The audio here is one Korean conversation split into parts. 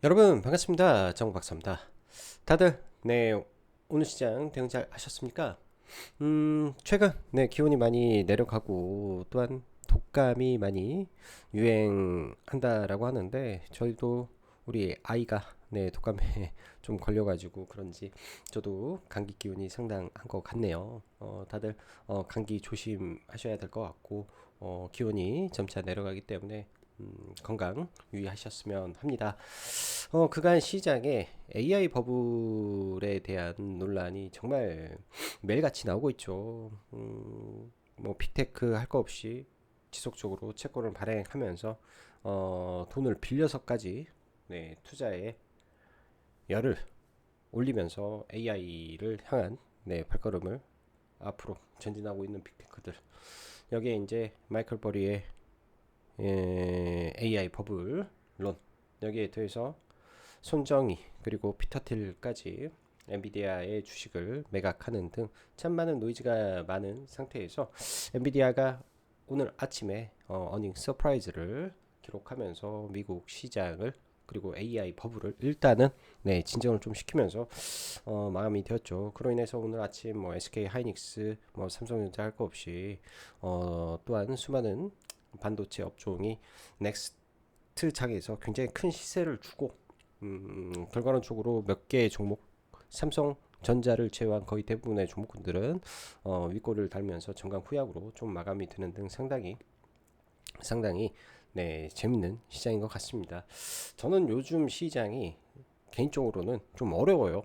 여러분 반갑습니다. 정박사입니다. 다들 오늘 시장 대응 잘 하셨습니까? 최근 기온이 많이 내려가고 또한 독감이 많이 유행한다라고 하는데 저희도 우리 아이가 독감에 좀 걸려가지고 그런지 저도 감기 기운이 상당한 것 같네요. 다들 감기 조심하셔야 될 것 같고 기온이 점차 내려가기 때문에 건강 유의하셨으면 합니다. 그간 시장에 AI 버블에 대한 논란이 정말 매일같이 나오고 있죠. 뭐 빅테크 할 거 없이 지속적으로 채권을 발행하면서 돈을 빌려서까지 투자에 열을 올리면서 AI를 향한 발걸음을 앞으로 전진하고 있는 빅테크들. 여기에 이제 마이클 버리의 AI 버블론, 여기에 더해서 손정희 그리고 피터 틸까지 엔비디아의 주식을 매각하는 등 참 많은 노이즈가 많은 상태에서 엔비디아가 오늘 아침에 어닝 서프라이즈를 기록하면서 미국 시장을 그리고 AI 버블을 일단은 진정을 좀 시키면서 마감이 되었죠. 그로 인해서 오늘 아침 뭐 SK 하이닉스, 뭐 삼성전자 할 거 없이 또한 수많은 반도체 업종이 넥스트 장에서 굉장히 큰 시세를 주고 결과론적으로 몇 개의 종목, 삼성전자를 제외한 거의 대부분의 종목군들은 윗골을 달면서 정강 후약으로 좀 마감이 되는 등 상당히 재밌는 시장인 것 같습니다. 저는 요즘 시장이 개인적으로는 좀 어려워요.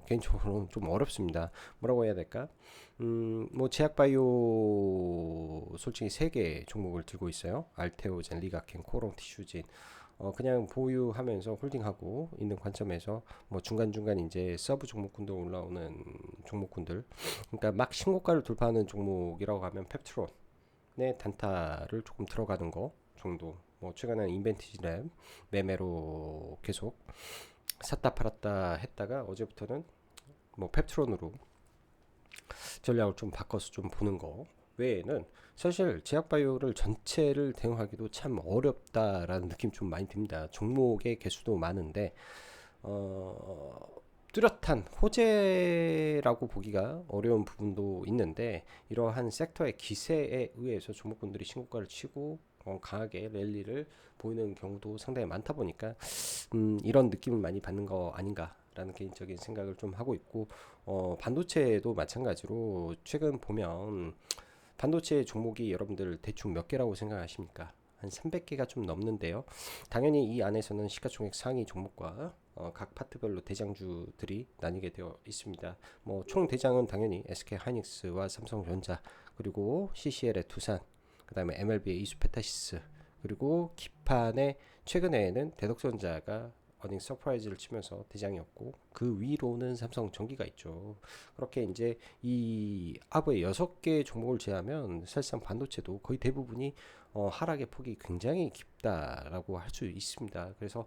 개인적으로는 좀 어렵습니다. 뭐라고 해야 될까? 뭐 제약바이오 솔직히 세 개 종목을 들고 있어요. 알테오젠, 리가켄, 코롱 티슈진. 그냥 보유하면서 홀딩하고 있는 관점에서 뭐 중간중간 이제 서브 종목군들 올라오는 종목군들, 그러니까 막 신고가를 돌파하는 종목이라고 하면 펩트론의 단타를 조금 들어가는 거 정도. 뭐 최근에 인벤티지랩 매매로 계속 샀다 팔았다 했다가 어제부터는 뭐 펩트론으로 전략을 좀 바꿔서 좀 보는 거 외에는 사실 제약바이오를 전체를 대응하기도 참 어렵다라는 느낌 좀 많이 듭니다. 종목의 개수도 많은데 어, 뚜렷한 호재라고 보기가 어려운 부분도 있는데 이러한 섹터의 기세에 의해서 종목군들이 신고가를 치고 강하게 랠리를 보이는 경우도 상당히 많다 보니까 이런 느낌을 많이 받는 거 아닌가라는 개인적인 생각을 좀 하고 있고 반도체도 마찬가지로 최근 보면 반도체 종목이 여러분들 대충 몇 개라고 생각하십니까? 한 300개가 좀 넘는데요. 당연히 이 안에서는 시가총액 상위 종목과 각 파트별로 대장주들이 나뉘게 되어 있습니다. 뭐 총 대장은 당연히 SK 하이닉스와 삼성전자 그리고 CCL의 두산, 그다음에 MLB의 이수페타시스, 그리고 기판의 최근에는 대덕전자가 어닝 서프라이즈를 치면서 대장이었고 그 위로는 삼성전기가 있죠. 그렇게 이제 이 하브의 6개 종목을 제하면 사실상 반도체도 거의 대부분이 하락의 폭이 굉장히 깊다라고 할 수 있습니다. 그래서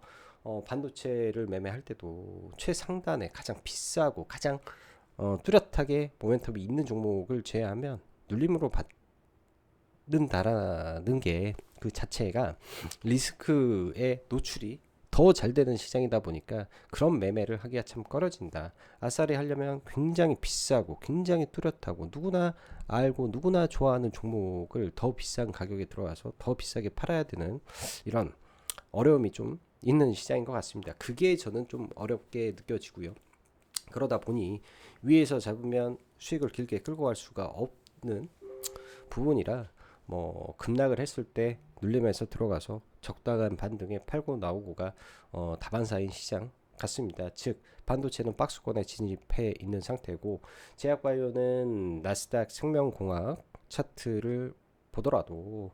반도체를 매매할 때도 최상단에 가장 비싸고 가장 뚜렷하게 모멘텀이 있는 종목을 제외하면 눌림으로 받는다라는 게 그 자체가 리스크의 노출이 더 잘 되는 시장이다 보니까 그런 매매를 하기가 참 꺼려진다. 아싸리 하려면 굉장히 비싸고 굉장히 뚜렷하고 누구나 알고 누구나 좋아하는 종목을 더 비싼 가격에 들어와서 더 비싸게 팔아야 되는 이런 어려움이 좀 있는 시장인 것 같습니다. 그게 저는 좀 어렵게 느껴지고요. 그러다 보니 위에서 잡으면 수익을 길게 끌고 갈 수가 없는 부분이라 뭐 급락을 했을 때 눌림에서 들어가서 적당한 반등에 팔고 나오고가 다반사인 시장 같습니다. 즉 반도체는 박스권에 진입해 있는 상태고 제약바이오는 나스닥 생명공학 차트를 보더라도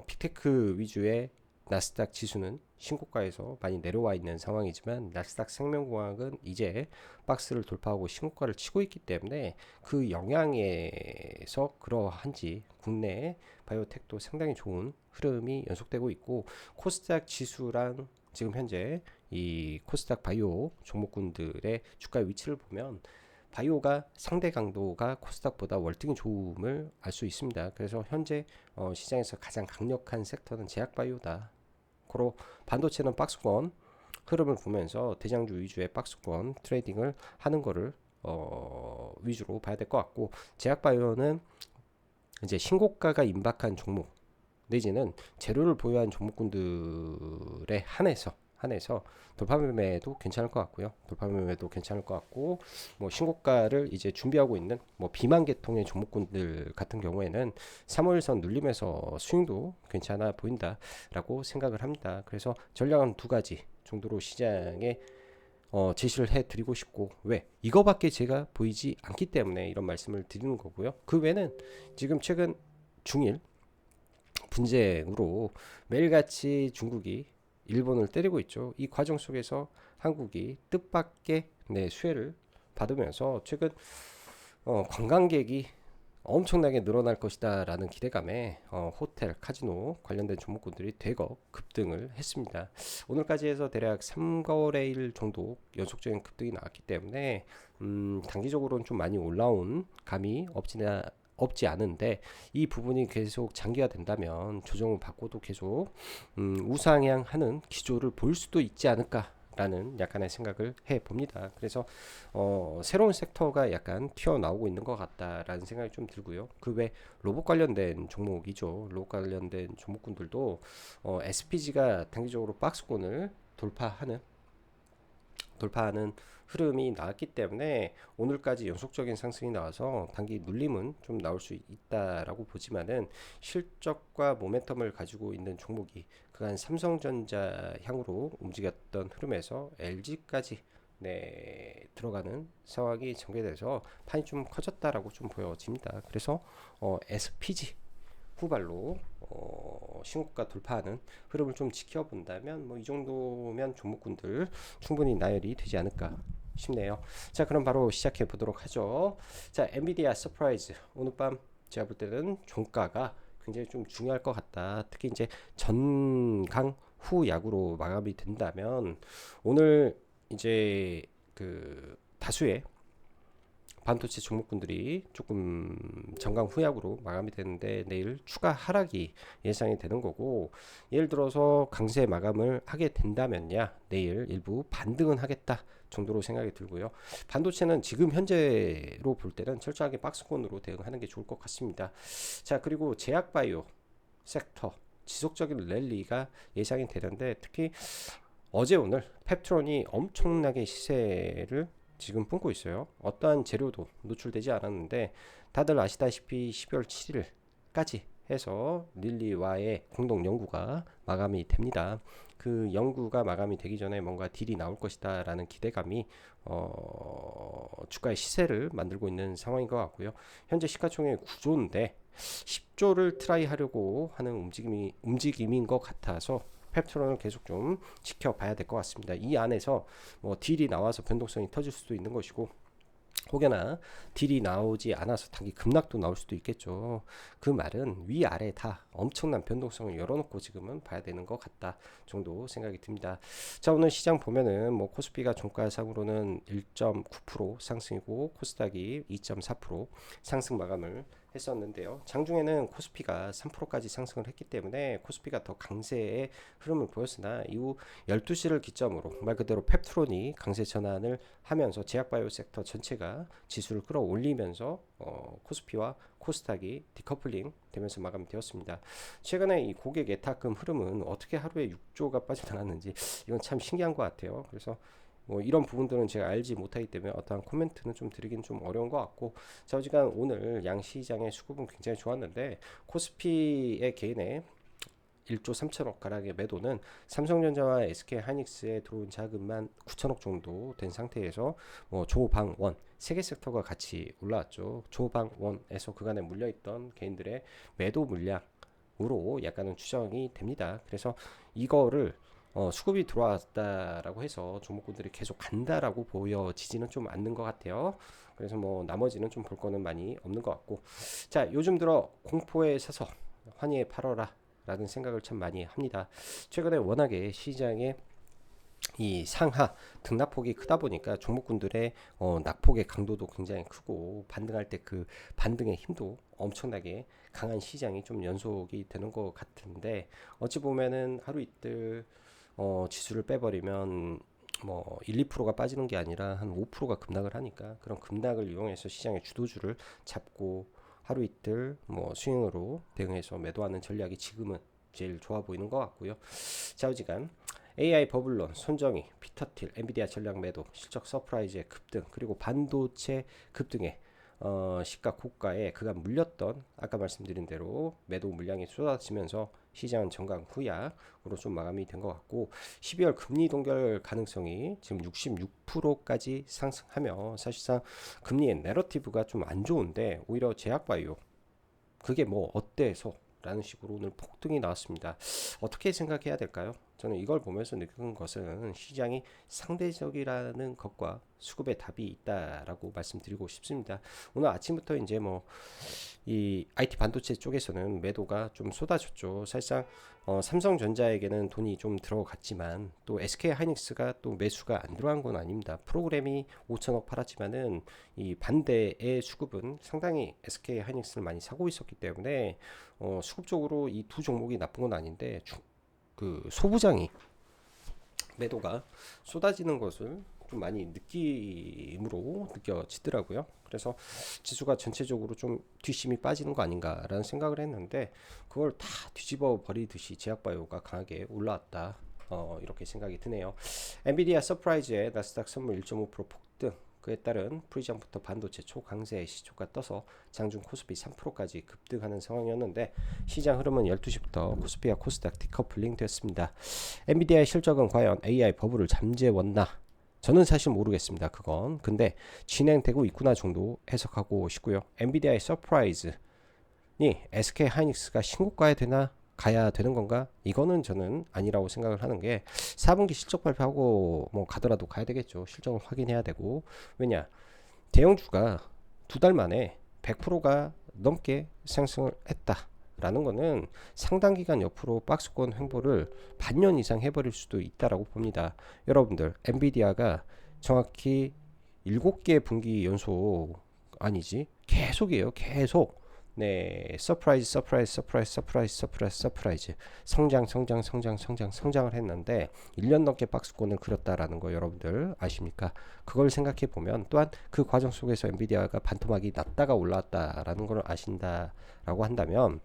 빅테크 위주의 나스닥 지수는 신고가에서 많이 내려와 있는 상황이지만 나스닥 생명공학은 이제 박스를 돌파하고 신고가를 치고 있기 때문에 그 영향에서 그러한지 국내 바이오텍도 상당히 좋은 흐름이 연속되고 있고 코스닥 지수랑 지금 현재 이 코스닥 바이오 종목군들의 주가 위치를 보면 바이오가 상대 강도가 코스닥보다 월등히 좋음을 알 수 있습니다. 그래서 현재 시장에서 가장 강력한 섹터는 제약바이오다. 고로 반도체는 박스권 흐름을 보면서 대장주 위주의 박스권 트레이딩을 하는 거를 위주로 봐야 될 것 같고, 제약바이오는 이제 신고가가 임박한 종목 내지는 재료를 보유한 종목군들에 한해서 돌파 매매도 괜찮을 것 같고요. 돌파 매매도 괜찮을 것 같고, 뭐 신고가를 이제 준비하고 있는 뭐 비만 계통의 종목군들 같은 경우에는 3월선 눌림에서 스윙도 괜찮아 보인다라고 생각을 합니다. 그래서 전략은 두 가지 정도로 시장에 제시를 해드리고 싶고, 왜 이거밖에 제가 보이지 않기 때문에 이런 말씀을 드리는 거고요. 그 외에는 지금 최근 중일 분쟁으로 매일같이 중국이 일본을 때리고 있죠. 이 과정 속에서 한국이 뜻밖의 수혜를 받으면서 최근 관광객이 엄청나게 늘어날 것이다 라는 기대감에 호텔, 카지노 관련된 종목군들이 대거 급등을 했습니다. 오늘까지 해서 대략 3거래일 정도 연속적인 급등이 나왔기 때문에 단기적으로는 좀 많이 올라온 감이 없지 않은데, 이 부분이 계속 장기화 된다면 조정을 받고도 계속 우상향하는 기조를 볼 수도 있지 않을까 라는 약간의 생각을 해 봅니다. 그래서 새로운 섹터가 약간 튀어나오고 있는 것 같다라는 생각이 좀 들고요. 그 외 로봇 관련된 종목이죠. 로봇 관련된 종목군들도 SPG가 단기적으로 박스권을 돌파하는 흐름이 나왔기 때문에 오늘까지 연속적인 상승이 나와서 단기 눌림은 좀 나올 수 있다라고 보지만은, 실적과 모멘텀을 가지고 있는 종목이 그간 삼성전자 향으로 움직였던 흐름에서 LG까지 들어가는 상황이 전개돼서 판이 좀 커졌다라고 좀 보여집니다. 그래서 SPG 후발로 신고가 돌파하는 흐름을 좀 지켜본다면 뭐 이 정도면 종목군들 충분히 나열이 되지 않을까 싶네요. 자, 그럼 바로 시작해 보도록 하죠. 자, 엔비디아 서프라이즈 오늘 밤 제가 볼 때는 종가가 굉장히 좀 중요할 것 같다. 특히 이제 전강 후 약으로 마감이 된다면 오늘 이제 그 다수의 반도체 종목군들이 조금 전강 후약으로 마감이 되는데 내일 추가 하락이 예상이 되는 거고, 예를 들어서 강세 마감을 하게 된다면야 내일 일부 반등은 하겠다 정도로 생각이 들고요. 반도체는 지금 현재로 볼 때는 철저하게 박스권으로 대응하는 게 좋을 것 같습니다. 자, 그리고 제약바이오 섹터 지속적인 랠리가 예상이 되는데, 특히 어제 오늘 펩트론이 엄청나게 시세를 지금 뿜고 있어요. 어떠한 재료도 노출되지 않았는데, 다들 아시다시피 12월 7일까지 해서 릴리와의 공동 연구가 마감이 됩니다. 그 연구가 마감이 되기 전에 뭔가 딜이 나올 것이다 라는 기대감이 주가의 시세를 만들고 있는 상황인 것 같고요. 현재 시가총액 9조인데 10조를 트라이 하려고 하는 움직임인 것 같아서 펩트론을 계속 좀 지켜봐야 될 것 같습니다. 이 안에서 뭐 딜이 나와서 변동성이 터질 수도 있는 것이고, 혹여나 딜이 나오지 않아서 단기 급락도 나올 수도 있겠죠. 그 말은 위아래 다 엄청난 변동성을 열어놓고 지금은 봐야 되는 것 같다 정도 생각이 듭니다. 자, 오늘 시장 보면은 뭐 코스피가 종가상으로는 1.9% 상승이고 코스닥이 2.4% 상승 마감을 했었는데요. 장중에는 코스피가 3%까지 상승을 했기 때문에 코스피가 더 강세의 흐름을 보였으나, 이후 12시를 기점으로 말 그대로 펩트론이 강세 전환을 하면서 제약바이오 섹터 전체가 지수를 끌어올리면서 코스피와 코스닥이 디커플링 되면서 마감되었습니다. 최근에 이 고객 예탁금 흐름은 어떻게 하루에 6조가 빠져나갔는지 이건 참 신기한 것 같아요. 그래서 뭐 이런 부분들은 제가 알지 못하기 때문에 어떠한 코멘트는 좀 드리긴 좀 어려운 것 같고, 자, 어지간 오늘 양시장의 수급은 굉장히 좋았는데 코스피의 개인의 1조 3천억 가량의 매도는 삼성전자와 SK하이닉스에 들어온 자금만 9천억 정도 된 상태에서 조방원 세계 섹터가 같이 올라왔죠. 조방원에서 그간에 물려있던 개인들의 매도 물량으로 약간은 추정이 됩니다. 그래서 이거를 수급이 들어왔다라고 해서 종목군들이 계속 간다라고 보여지지는 좀 않는 것 같아요. 그래서 뭐 나머지는 좀 볼 거는 많이 없는 것 같고, 자, 요즘 들어 공포에 사서 환희에 팔아라 라는 생각을 참 많이 합니다. 최근에 워낙에 시장에 이 상하 등락폭이 크다 보니까 종목군들의 낙폭의 강도도 굉장히 크고, 반등할 때 그 반등의 힘도 엄청나게 강한 시장이 좀 연속이 되는 것 같은데, 어찌 보면은 하루 이틀 지수를 빼버리면 뭐 1, 2%가 빠지는 게 아니라 한 5%가 급락을 하니까 그런 급락을 이용해서 시장의 주도주를 잡고 하루 이틀 뭐 스윙으로 대응해서 매도하는 전략이 지금은 제일 좋아 보이는 것 같고요. 좌우지간 AI 버블론, 손정희, 피터틸, 엔비디아 전략 매도, 실적 서프라이즈의 급등, 그리고 반도체 급등에 시가 고가에 그간 물렸던 아까 말씀드린 대로 매도 물량이 쏟아지면서 시장은 정강 후약으로 좀 마감이 된 것 같고 12월 금리 동결 가능성이 지금 66%까지 상승하며 사실상 금리의 내러티브가 좀 안 좋은데 오히려 제약바이오 그게 뭐 어때서 라는 식으로 오늘 폭등이 나왔습니다. 어떻게 생각해야 될까요? 저는 이걸 보면서 느끼는 것은 시장이 상대적이라는 것과 수급의 답이 있다라고 말씀드리고 싶습니다. 오늘 아침부터 이제 뭐 이 IT 반도체 쪽에서는 매도가 좀 쏟아졌죠. 사실상 삼성전자에게는 돈이 좀 들어갔지만 또 SK 하이닉스가 또 매수가 안 들어간 건 아닙니다. 프로그램이 5천억 팔았지만은 이 반대의 수급은 상당히 SK 하이닉스를 많이 사고 있었기 때문에 수급적으로 이 두 종목이 나쁜 건 아닌데 그 소부장이 매도가 쏟아지는 것을 좀 많이 느낌으로 느껴지더라고요. 그래서 지수가 전체적으로 좀 뒷심이 빠지는 거 아닌가라는 생각을 했는데 그걸 다 뒤집어 버리듯이 제약바이오가 강하게 올라왔다. 이렇게 생각이 드네요. 엔비디아 서프라이즈의 나스닥 선물 1.5% 폭등, 그에 따른 프리즘부터 반도체 초강세 시초가 떠서 장중 코스피 3%까지 급등하는 상황이었는데 시장 흐름은 12시부터 코스피와 코스닥 디커플링 됐습니다. 엔비디아의 실적은 과연 AI 버블을 잠재웠나? 저는 사실 모르겠습니다. 그건 근데 진행되고 있구나 정도 해석하고 싶고요. 엔비디아의 서프라이즈니 SK 하이닉스가 신고가에 되나 가야 되는 건가? 이거는 저는 아니라고 생각을 하는 게 4분기 실적 발표하고 뭐 가더라도 가야 되겠죠. 실적을 확인해야 되고 왜냐 대형주가 두 달 만에 100%가 넘게 상승을 했다. 라는 거는 상당 기간 옆으로 박스권 횡보를 반년 이상 해버릴 수도 있다라고 봅니다. 여러분들 엔비디아가 정확히 7개 분기 연속 아니지 계속이에요. 계속 네 서프라이즈 성장을 했는데 1년 넘게 박스권을 그렸다라는 거 여러분들 아십니까? 그걸 생각해 보면 또한 그 과정 속에서 엔비디아가 반토막이 났다가 올라왔다라는 걸 아신다라고 한다면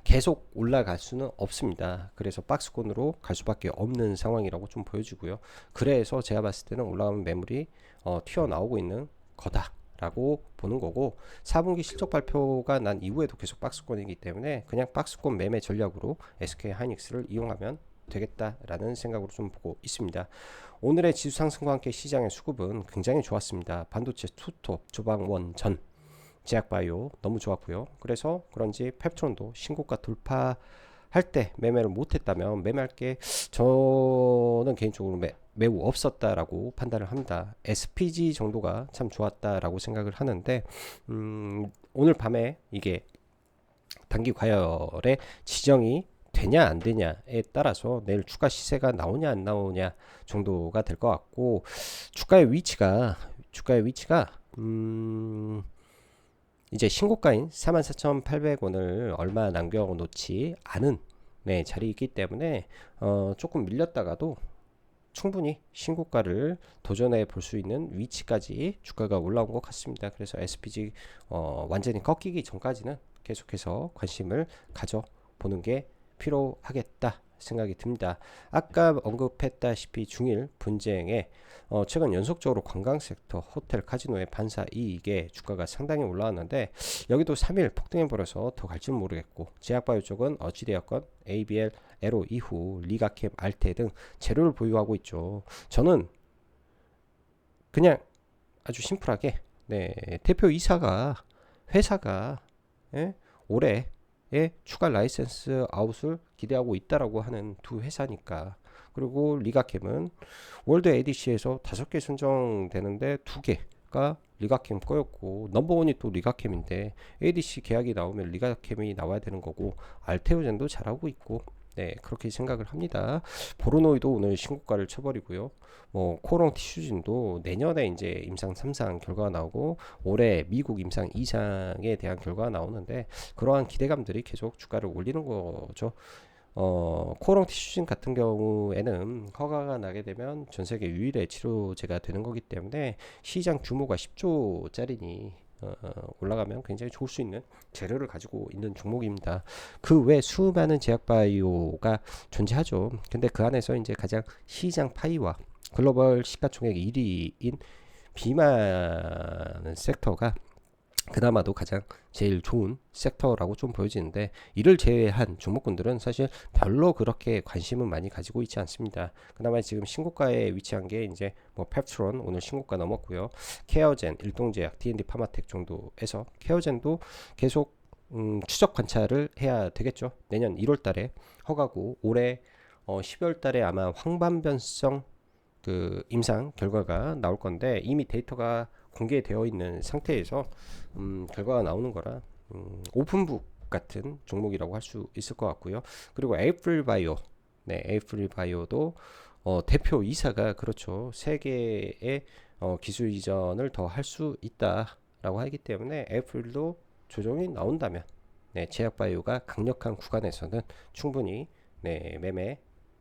계속 올라갈 수는 없습니다. 그래서 박스권으로 갈 수밖에 없는 상황이라고 좀 보여지고요. 그래서 제가 봤을 때는 올라가는 매물이 튀어나오고 있는 거다라고 보는 거고 4분기 실적 발표가 난 이후에도 계속 박스권이기 때문에 그냥 박스권 매매 전략으로 SK 하이닉스를 이용하면 되겠다라는 생각으로 좀 보고 있습니다. 오늘의 지수 상승과 함께 시장의 수급은 굉장히 좋았습니다. 반도체 투톱 조방원 전 제약바이오 너무 좋았고요. 그래서 그런지 펩트론도 신고가 돌파할 때 매매를 못했다면 매매할 게 저는 개인적으로 매우 없었다라고 판단을 합니다. SPG 정도가 참 좋았다라고 생각을 하는데 오늘 밤에 이게 단기 과열의 지정이 되냐 안 되냐에 따라서 내일 추가 시세가 나오냐 안 나오냐 정도가 될 것 같고 주가의 위치가 이제 신고가인 44,800원을 얼마 남겨놓지 않은 네, 자리이기 때문에 조금 밀렸다가도 충분히 신고가를 도전해 볼 수 있는 위치까지 주가가 올라온 것 같습니다. 그래서 SPG 완전히 꺾이기 전까지는 계속해서 관심을 가져보는 게 필요하겠다 생각이 듭니다. 아까 언급했다시피 중일 분쟁에 최근 연속적으로 관광 섹터, 호텔, 카지노의 반사 이익에 주가가 상당히 올라왔는데 여기도 3일 폭등해버려서 더 갈지는 모르겠고 제약바이오 쪽은 어찌되었건 ABL, 에로 이후 리가캠, 알테 등 재료를 보유하고 있죠. 저는 그냥 아주 심플하게 네, 대표이사가 회사가 올해 추가 라이센스 아웃을 기대하고 있다라고 하는 두 회사니까. 그리고 리가캠은 월드 ADC에서 5개 선정되는데 2개가 리가캠 거였고 넘버원이 또 리가캠인데 ADC 계약이 나오면 리가캠이 나와야 되는 거고 알테오젠도 잘하고 있고 네 그렇게 생각을 합니다. 보르노이도 오늘 신고가를 쳐버리고요. 뭐 코롱 티슈진도 내년에 이제 임상 3상 결과가 나오고 올해 미국 임상 2상에 대한 결과가 나오는데 그러한 기대감들이 계속 주가를 올리는 거죠. 코오롱 티슈진 같은 경우에는 허가가 나게 되면 전 세계 유일의 치료제가 되는 거기 때문에 시장 규모가 10조짜리니 올라가면 굉장히 좋을 수 있는 재료를 가지고 있는 종목입니다. 그 외 수많은 제약바이오가 존재하죠. 근데 그 안에서 이제 가장 시장 파이와 글로벌 시가총액 1위인 비만 섹터가 그나마도 가장 제일 좋은 섹터라고 좀 보여지는데, 이를 제외한 종목군들은 사실 별로 그렇게 관심은 많이 가지고 있지 않습니다. 그나마 지금 신고가에 위치한 게 이제 뭐 펩트론 오늘 신고가 넘었고요. 케어젠, 일동제약, D&D 파마텍 정도에서 케어젠도 계속 추적 관찰을 해야 되겠죠. 내년 1월 달에 허가고 올해 12월 달에 아마 황반변성 그 임상 결과가 나올 건데, 이미 데이터가 공개되어 있는 상태에서 결과가 나오는 거라 오픈북 같은 종목이라고 할 수 있을 것 같고요. 그리고 에이프릴 바이오, 네, 에이프릴 바이오도 대표 이사가 그렇죠. 세계의 기술 이전을 더 할 수 있다라고 하기 때문에 에이프릴도 조정이 나온다면, 네, 제약바이오가 강력한 구간에서는 충분히 네,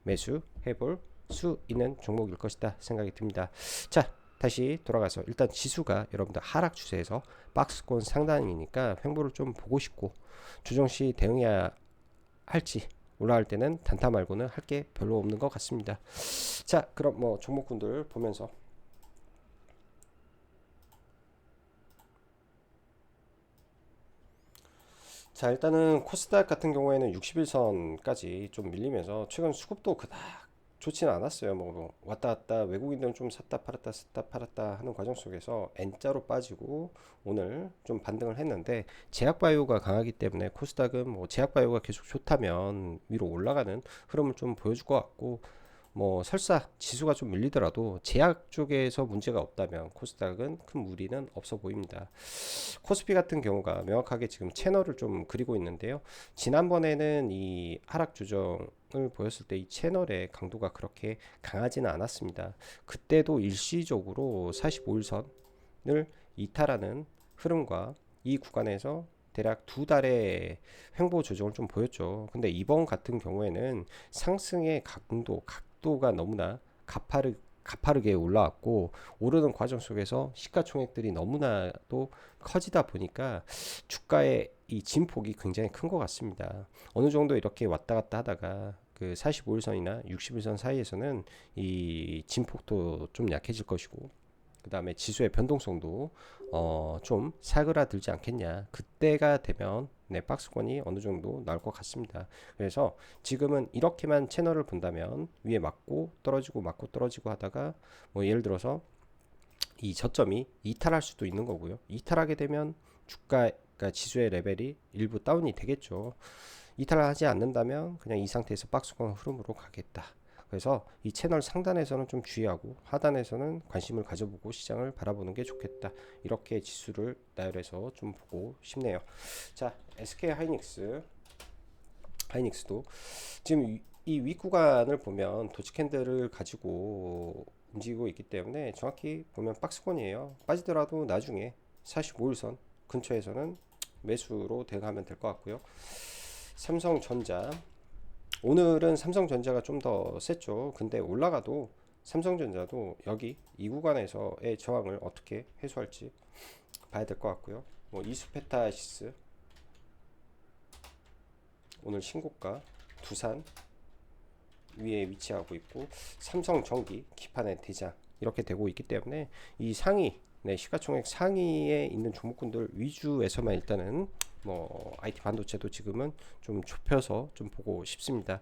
매수 해볼 수 있는 종목일 것이다 생각이 듭니다. 자, 다시 돌아가서 일단 지수가 여러분들 하락 추세에서 박스권 상단이니까 횡보를 좀 보고 싶고, 주정시 대응해야 할지, 올라갈 때는 단타 말고는 할 게 별로 없는 것 같습니다. 자, 그럼 뭐 종목군들 보면서 자, 일단은 코스닥 같은 경우에는 61선까지 좀 밀리면서 최근 수급도 그닥 좋지는 않았어요. 뭐 왔다 갔다 외국인들은 좀 샀다 팔았다 하는 과정 속에서 N자로 빠지고 오늘 좀 반등을 했는데, 제약바이오가 강하기 때문에 코스닥은 뭐 제약바이오가 계속 좋다면 위로 올라가는 흐름을 좀 보여줄 것 같고, 뭐 설사 지수가 좀 밀리더라도 제약 쪽에서 문제가 없다면 코스닥은 큰 무리는 없어 보입니다. 코스피 같은 경우가 명확하게 지금 채널을 좀 그리고 있는데요. 지난번에는 이 하락 조정을 보였을 때 이 채널의 강도가 그렇게 강하지는 않았습니다. 그때도 일시적으로 45일선을 이탈하는 흐름과 이 구간에서 대략 두 달의 횡보 조정을 좀 보였죠. 근데 이번 같은 경우에는 상승의 각도가 너무나 가파르게 올라왔고, 오르는 과정 속에서 시가총액들이 너무나도 커지다 보니까 주가의 이 진폭이 굉장히 큰 것 같습니다. 어느 정도 이렇게 왔다 갔다 하다가 그 45일선이나 60일선 사이에서는 이 진폭도 좀 약해질 것이고, 그 다음에 지수의 변동성도 좀 사그라들지 않겠냐. 그때가 되면 네, 박스권이 어느 정도 나올 것 같습니다. 그래서 지금은 이렇게만 채널을 본다면 위에 맞고 떨어지고 맞고 떨어지고 하다가 뭐 예를 들어서 이 저점이 이탈할 수도 있는 거고요. 이탈하게 되면 주가, 그러니까 지수의 레벨이 일부 다운이 되겠죠. 이탈하지 않는다면 그냥 이 상태에서 박스권 흐름으로 가겠다. 그래서 이 채널 상단에서는 좀 주의하고 하단에서는 관심을 가져보고 시장을 바라보는 게 좋겠다. 이렇게 지수를 나열해서 좀 보고 싶네요. 자, SK 하이닉스도 지금 이 윗구간을 보면 도치 캔들을 가지고 움직이고 있기 때문에 정확히 보면 박스권이에요. 빠지더라도 나중에 45일선 근처에서는 매수로 대응하면 될 것 같고요. 삼성전자, 오늘은 삼성전자가 좀 더 셌죠. 근데 올라가도 삼성전자도 여기 이 구간에서의 저항을 어떻게 해소할지 봐야 될 것 같고요. 뭐 이수페타시스 오늘 신고가 두산 위에 위치하고 있고, 삼성전기 기판의 대장 이렇게 되고 있기 때문에 이 상위, 네, 시가총액 상위에 있는 종목군들 위주에서만 일단은 뭐 IT 반도체도 지금은 좀 좁혀서 좀 보고 싶습니다.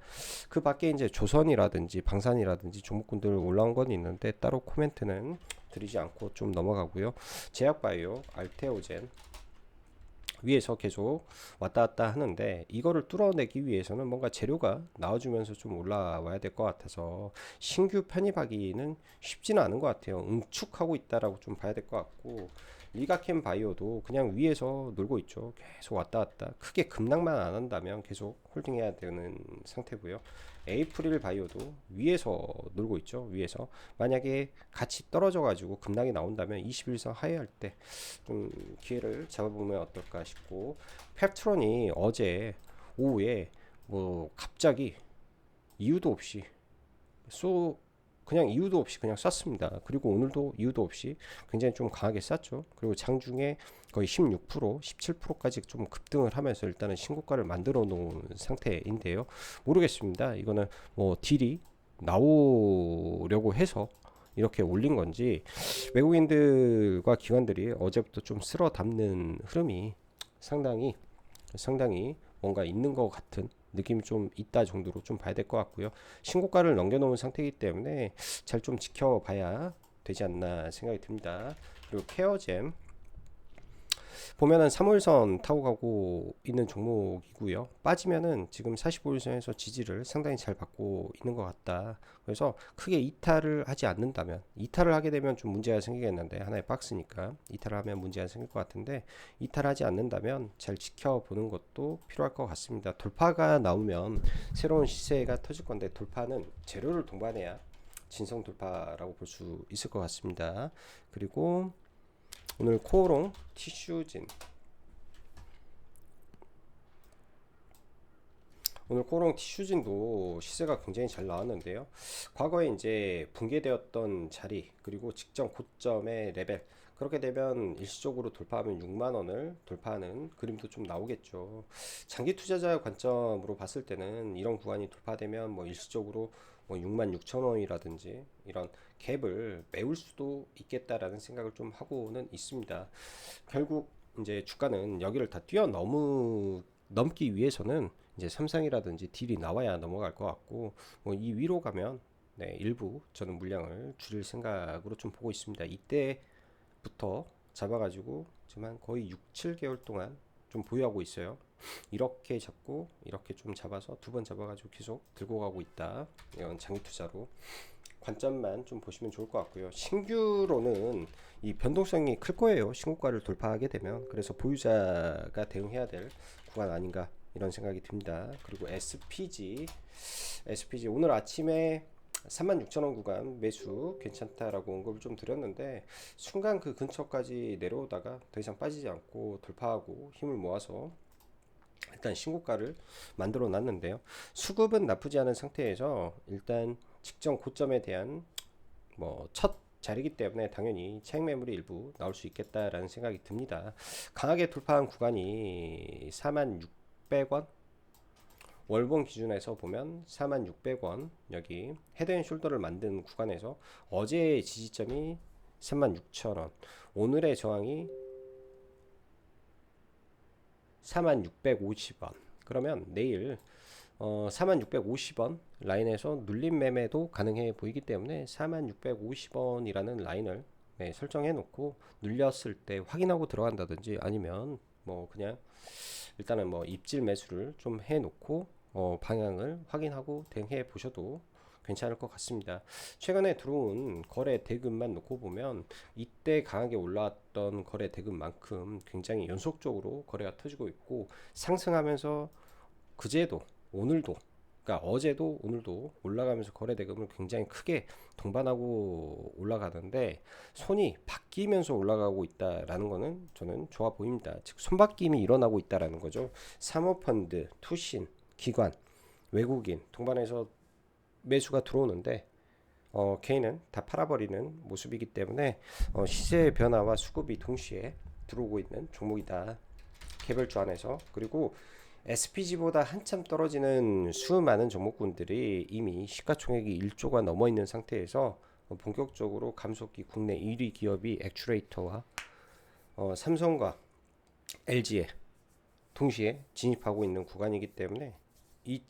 그 밖에 이제 조선이라든지 방산이라든지 종목군들 올라온 건 있는데 따로 코멘트는 드리지 않고 좀 넘어가고요. 제약바이오, 알테오젠 위에서 계속 왔다 갔다 하는데, 이거를 뚫어내기 위해서는 뭔가 재료가 나와주면서 좀 올라와야 될 것 같아서 신규 편입하기는 쉽지는 않은 것 같아요. 응축하고 있다라고 좀 봐야 될 것 같고, 리가캠 바이오도 그냥 위에서 놀고 있죠. 계속 왔다 갔다 크게 급락만 안 한다면 계속 홀딩해야 되는 상태고요. 에이프릴 바이오도 위에서 놀고 있죠. 위에서 만약에 같이 떨어져 가지고 급락이 나온다면 21선 하회할 때 좀 기회를 잡아보면 어떨까 싶고, 펩트론이 어제 오후에 뭐 갑자기 이유도 없이 그냥 이유도 없이 그냥 쐈습니다. 그리고 오늘도 이유도 없이 굉장히 좀 강하게 쐈죠. 그리고 장중에 거의 16%, 17%까지 좀 급등을 하면서 일단은 신고가를 만들어 놓은 상태인데요. 모르겠습니다. 이거는 뭐 딜이 나오려고 해서 이렇게 올린 건지, 외국인들과 기관들이 어제부터 좀 쓸어 담는 흐름이 상당히 뭔가 있는 것 같은 느낌이 좀 있다 정도로 좀 봐야 될 것 같고요. 신고가를 넘겨놓은 상태이기 때문에 잘 좀 지켜봐야 되지 않나 생각이 듭니다. 그리고 케어잼 보면은 3월선 타고 가고 있는 종목이고요. 빠지면은 지금 45일선에서 지지를 상당히 잘 받고 있는 것 같다. 그래서 크게 이탈을 하지 않는다면, 이탈을 하게 되면 좀 문제가 생기겠는데, 하나의 박스니까 이탈을 하면 문제가 생길 것 같은데, 이탈하지 않는다면 잘 지켜보는 것도 필요할 것 같습니다. 돌파가 나오면 새로운 시세가 터질 건데, 돌파는 재료를 동반해야 진성 돌파라고 볼 수 있을 것 같습니다. 그리고 오늘 코오롱 티슈진, 오늘 코오롱 티슈진도 시세가 굉장히 잘 나왔는데요. 과거에 이제 붕괴되었던 자리, 그리고 직전 고점의 레벨, 그렇게 되면 일시적으로 돌파하면 6만원을 돌파하는 그림도 좀 나오겠죠. 장기 투자자 관점으로 봤을 때는 이런 구간이 돌파되면 뭐 일시적으로 뭐 6만 6천 원이라든지 이런 갭을 메울 수도 있겠다라는 생각을 좀 하고는 있습니다. 결국 이제 주가는 여기를 다 넘기 위해서는 이제 삼성이라든지 딜이 나와야 넘어갈 것 같고, 뭐 이 위로 가면 네, 일부 저는 물량을 줄일 생각으로 좀 보고 있습니다. 이때부터 잡아가지고 지금 한 거의 6, 7개월 동안 좀 보유하고 있어요. 이렇게 잡고 이렇게 좀 잡아서 두 번 잡아가지고 계속 들고 가고 있다. 이건 장기 투자로 관점만 좀 보시면 좋을 것 같고요. 신규로는 이 변동성이 클 거예요. 신고가를 돌파하게 되면. 그래서 보유자가 대응해야 될 구간 아닌가 이런 생각이 듭니다. 그리고 SPG 오늘 아침에 36,000원 구간 매수 괜찮다라고 언급을 좀 드렸는데, 순간 그 근처까지 내려오다가 더 이상 빠지지 않고 돌파하고 힘을 모아서 일단 신고가를 만들어 놨는데요. 수급은 나쁘지 않은 상태에서 일단 직전 고점에 대한 뭐 첫 자리이기 때문에 당연히 차익 매물이 일부 나올 수 있겠다라는 생각이 듭니다. 강하게 돌파한 구간이 46,000원, 월봉 기준에서 보면 46,000원, 여기 헤드앤숄더를 만든 구간에서 어제의 지지점이 36,000원, 오늘의 저항이 46,50원. 그러면 내일 46,50원 라인에서 눌림 매매도 가능해 보이기 때문에 46,50원이라는 라인을 네, 설정해 놓고 눌렸을 때 확인하고 들어간다든지, 아니면 뭐 그냥 일단은 뭐 입질 매수를 좀 해 놓고 방향을 확인하고 대응해 보셔도 괜찮을 것 같습니다. 최근에 들어온 거래 대금만 놓고 보면 이때 강하게 올라왔던 거래 대금만큼 굉장히 연속적으로 거래가 터지고 있고, 상승하면서 그제도 오늘도, 그러니까 어제도 오늘도 올라가면서 거래 대금을 굉장히 크게 동반하고 올라가는데, 손이 바뀌면서 올라가고 있다라는 거는 저는 좋아 보입니다. 즉 손바뀜이 일어나고 있다라는 거죠. 사모펀드, 투신, 기관, 외국인 동반해서 매수가 들어오는데 개인은 다 팔아버리는 모습이기 때문에 시세의 변화와 수급이 동시에 들어오고 있는 종목이다, 개별주 안에서. 그리고 SPG보다 한참 떨어지는 수많은 종목군들이 이미 시가총액이 1조가 넘어 있는 상태에서 본격적으로 감속기 국내 1위 기업이 액추레이터와 삼성과 LG에 동시에 진입하고 있는 구간이기 때문에 이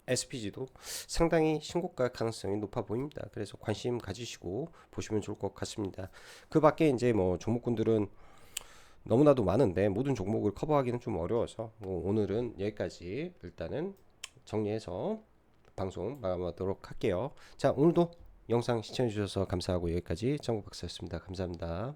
SPG도 상당히 신고가 가능성이 높아 보입니다. 그래서 관심 가지시고 보시면 좋을 것 같습니다. 그 밖에 이제 뭐 종목군들은 너무나도 많은데 모든 종목을 커버하기는 좀 어려워서 오늘은 여기까지 일단은 정리해서 방송 마감하도록 할게요. 자, 오늘도 영상 시청해 주셔서 감사하고 여기까지 정국박사였습니다. 감사합니다.